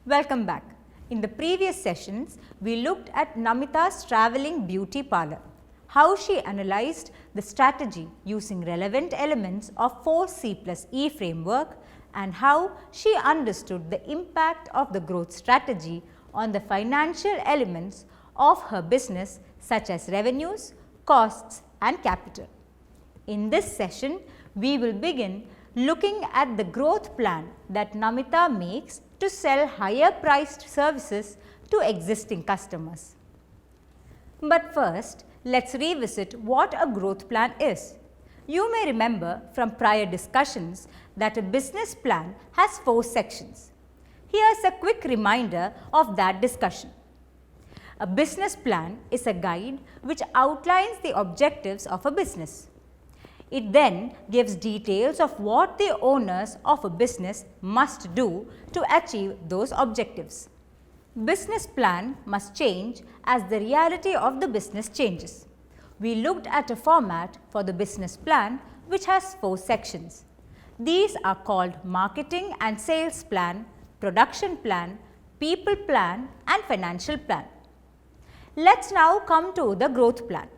Welcome back. In the previous sessions, we looked at Namita's traveling beauty parlor, how she analyzed the strategy using relevant elements of 4C+E framework and how she understood the impact of the growth strategy on the financial elements of her business such as revenues, costs and capital. In this session, we will begin looking at the growth plan that Namita makes to sell higher priced services to existing customers. But first, let's revisit what a growth plan is. You may remember from prior discussions that a business plan has 4 sections. Here's a quick reminder of that discussion. A business plan is a guide which outlines the objectives of a business. It then gives details of what the owners of a business must do to achieve those objectives. Business plan must change as the reality of the business changes. We looked at a format for the business plan which has 4 sections. These are called marketing and sales plan, production plan, people plan and financial plan. Let's now come to the growth plan.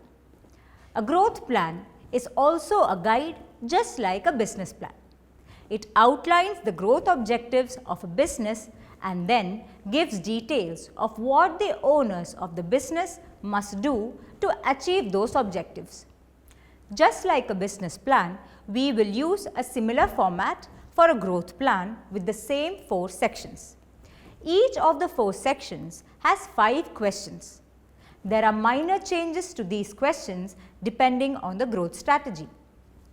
A growth plan is also a guide just like a business plan. It outlines the growth objectives of a business and then gives details of what the owners of the business must do to achieve those objectives. Just like a business plan, we will use a similar format for a growth plan with the same 4 sections. Each of the 4 sections has 5 questions. There are minor changes to these questions depending on the growth strategy.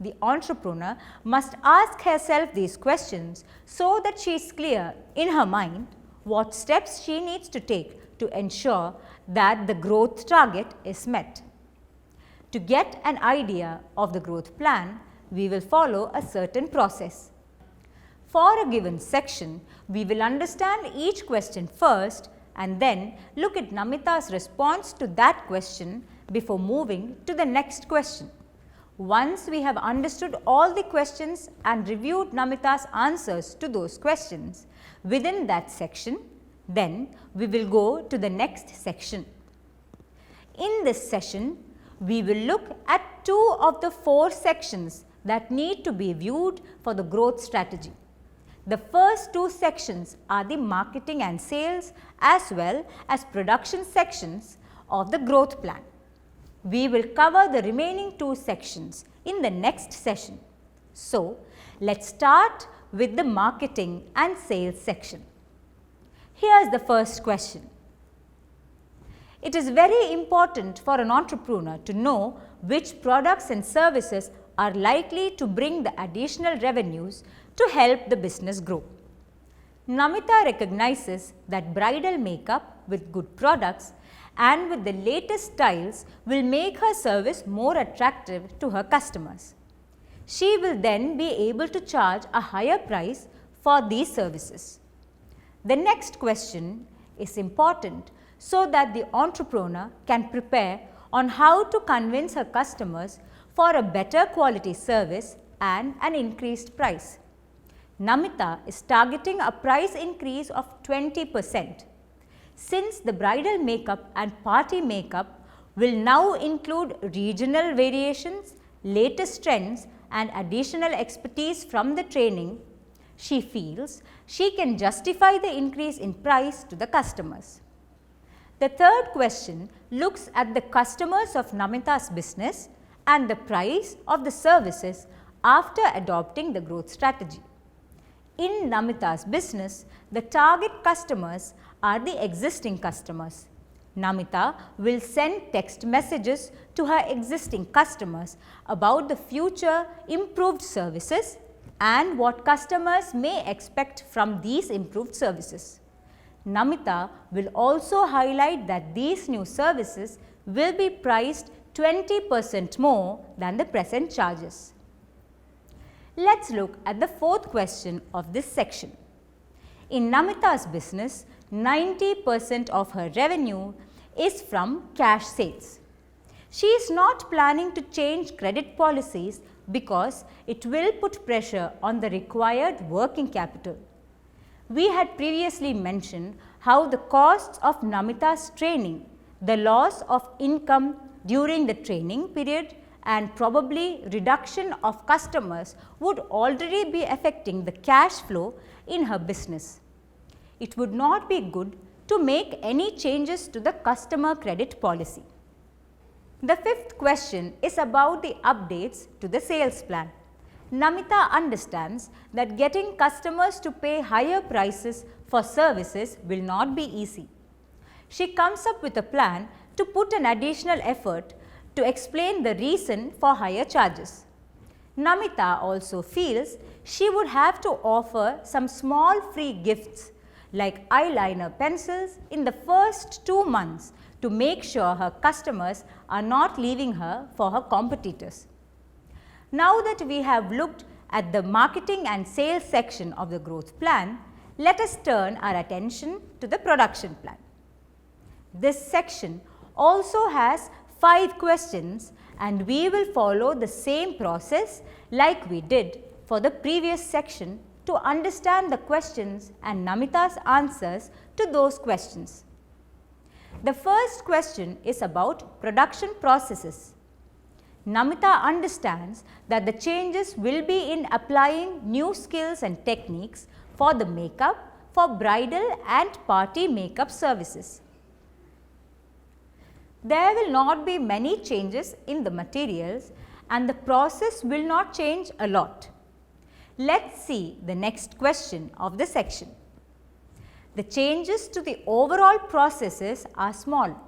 The entrepreneur must ask herself these questions so that she is clear in her mind what steps she needs to take to ensure that the growth target is met. To get an idea of the growth plan, we will follow a certain process. For a given section, we will understand each question first and then look at Namita's response to that question before moving to the next question. Once we have understood all the questions and reviewed Namita's answers to those questions within that section, then we will go to the next section. In this session, we will look at 2 of the 4 sections that need to be viewed for the growth strategy. The first 2 sections are the marketing and sales as well as production sections of the growth plan. We will cover the remaining 2 sections in the next session. So, let's start with the marketing and sales section. Here's the first question. It is very important for an entrepreneur to know which products and services are likely to bring the additional revenues to help the business grow. Namita recognizes that bridal makeup with good products and with the latest styles will make her service more attractive to her customers. She will then be able to charge a higher price for these services. The next question is important so that the entrepreneur can prepare on how to convince her customers for a better quality service and an increased price. Namita is targeting a price increase of 20%. Since the bridal makeup and party makeup will now include regional variations, latest trends and additional expertise from the training, she feels she can justify the increase in price to the customers. The third question looks at the customers of Namita's business and the price of the services after adopting the growth strategy. In Namita's business, the target customers are the existing customers. Namita will send text messages to her existing customers about the future improved services and what customers may expect from these improved services. Namita will also highlight that these new services will be priced 20% more than the present charges. Let's look at the 4th question of this section. In Namita's business, 90% of her revenue is from cash sales. She is not planning to change credit policies because it will put pressure on the required working capital. We had previously mentioned how the costs of Namita's training, the loss of income during the training period and probably reduction of customers would already be affecting the cash flow in her business. It would not be good to make any changes to the customer credit policy. The fifth question is about the updates to the sales plan. Namita understands that getting customers to pay higher prices for services will not be easy. She comes up with a plan to put an additional effort to explain the reason for higher charges. Namita also feels she would have to offer some small free gifts like eyeliner pencils in the first 2 months to make sure her customers are not leaving her for her competitors. Now that we have looked at the marketing and sales section of the growth plan, let us turn our attention to the production plan. This section also has 5 questions and we will follow the same process like we did for the previous section to understand the questions and Namita's answers to those questions. The first question is about production processes. Namita understands that the changes will be in applying new skills and techniques for the makeup for bridal and party makeup services. There will not be many changes in the materials and the process will not change a lot. Let's see the next question of the section. The changes to the overall processes are small.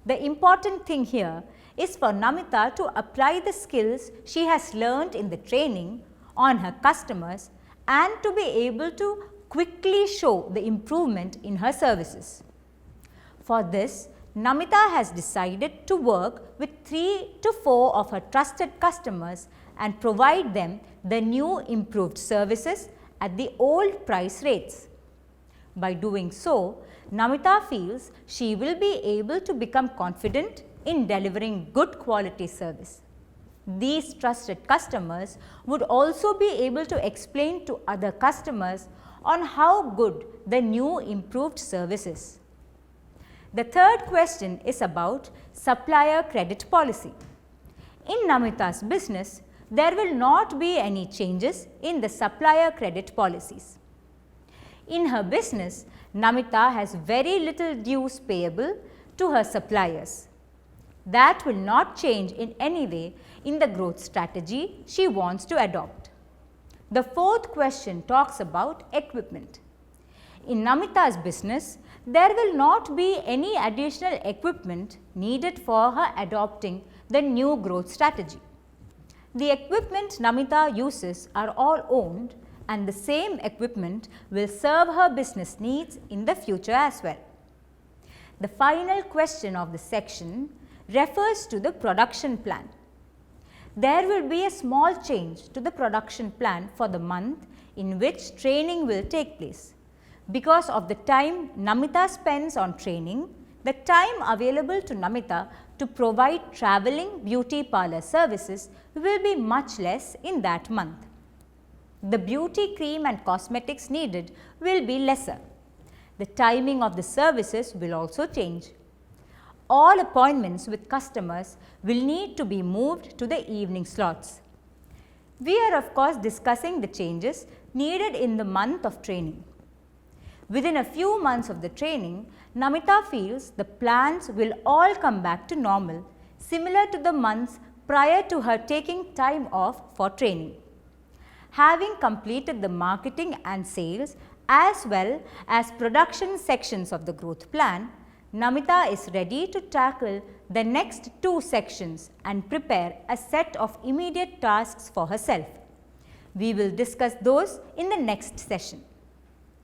The important thing here is for Namita to apply the skills she has learned in the training on her customers and to be able to quickly show the improvement in her services. For this, Namita has decided to work with 3 to 4 of her trusted customers and provide them the new improved services at the old price rates. By doing so, Namita feels she will be able to become confident in delivering good quality service. These trusted customers would also be able to explain to other customers on how good the new improved service is. The third question is about supplier credit policy. In Namita's business, there will not be any changes in the supplier credit policies. In her business, Namita has very little dues payable to her suppliers. That will not change in any way in the growth strategy she wants to adopt. The fourth question talks about equipment. In Namita's business, there will not be any additional equipment needed for her adopting the new growth strategy. The equipment Namita uses are all owned and the same equipment will serve her business needs in the future as well. The final question of the section refers to the production plan. There will be a small change to the production plan for the month in which training will take place. Because of the time Namita spends on training, the time available to Namita to provide travelling beauty parlour services will be much less in that month. The beauty cream and cosmetics needed will be lesser. The timing of the services will also change. All appointments with customers will need to be moved to the evening slots. We are of course discussing the changes needed in the month of training. Within a few months of the training, Namita feels the plans will all come back to normal, similar to the months prior to her taking time off for training. Having completed the marketing and sales as well as production sections of the growth plan, Namita is ready to tackle the next 2 sections and prepare a set of immediate tasks for herself. We will discuss those in the next session.